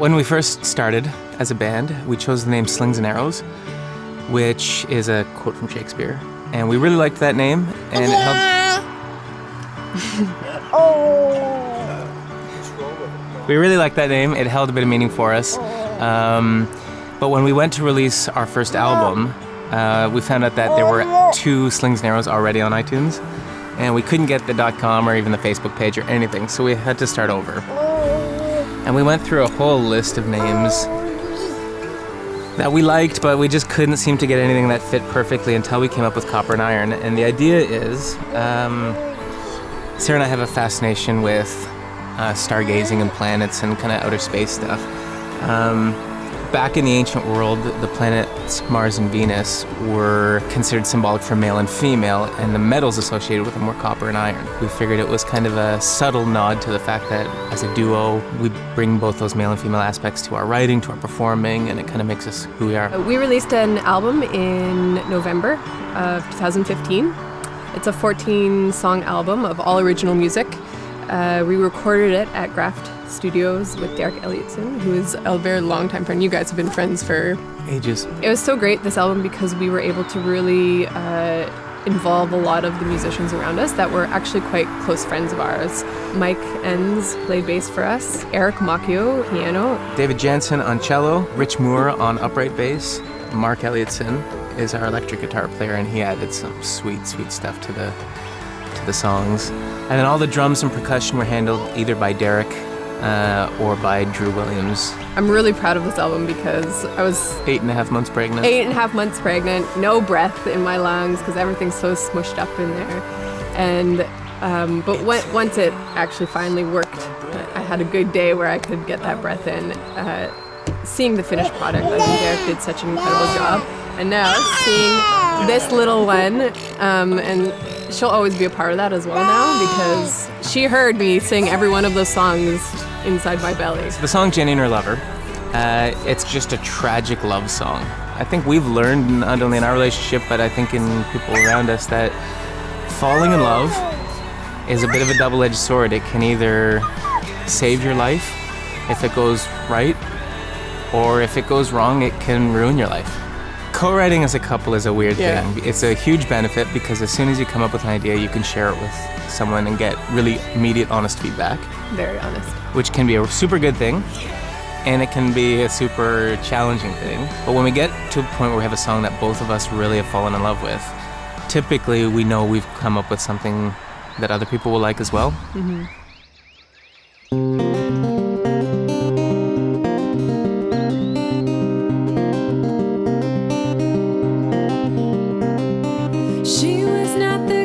When we first started as a band, we chose the name Slings and Arrows, which is a quote from Shakespeare. And we really liked that name, and it held... We really liked that name. It held a bit of meaning for us. But when we went to release our first album, we found out that there were 2 Slings and Arrows already on iTunes, and we couldn't get the .com or even the Facebook page or anything, so we had to start over. And we went through a whole list of names that we liked, but we just couldn't seem to get anything that fit perfectly until we came up with Copper and Iron. And the idea is, Sarah and I have a fascination with stargazing and planets and kind of outer space stuff. Back in the ancient world, the planets Mars and Venus were considered symbolic for male and female, and the metals associated with them were copper and iron. We figured it was kind of a subtle nod to the fact that as a duo, we bring both those male and female aspects to our writing, to our performing, and it kind of makes us who we are. We released an album in November of 2015. It's a 14-song album of all original music. We recorded it at Graft Studios with Derek Elliotson, who is a very long-time friend. You guys have been friends for ages. It was so great, this album, because we were able to really involve a lot of the musicians around us that were actually quite close friends of ours. Mike Enns played bass for us, Eric Macchio, piano. David Jansen on cello, Rich Moore on upright bass. Mark Elliotson is our electric guitar player, and he added some sweet, sweet stuff to the songs. And then all the drums and percussion were handled either by Derek or by Drew Williams. I'm really proud of this album because I was 8.5 months pregnant. 8.5 months pregnant, no breath in my lungs because everything's so smushed up in there. And but once it actually finally worked, I had a good day where I could get that breath in. Seeing the finished product, I think Derek did such an incredible job. And now seeing this little one, and she'll always be a part of that as well now because she heard me sing every one of those songs inside my belly. The song Jenny and Her Lover, it's just a tragic love song. I think we've learned, not only in our relationship, but I think in people around us, that falling in love is a bit of a double-edged sword. It can either save your life if it goes right, or if it goes wrong, it can ruin your life. Co-writing as a couple is a weird thing. It's a huge benefit because as soon as you come up with an idea, you can share it with someone and get really immediate, honest feedback. Very honest. Which can be a super good thing, and it can be a super challenging thing. But when we get to a point where we have a song that both of us really have fallen in love with, typically we know we've come up with something that other people will like as well. Mm-hmm. She was not the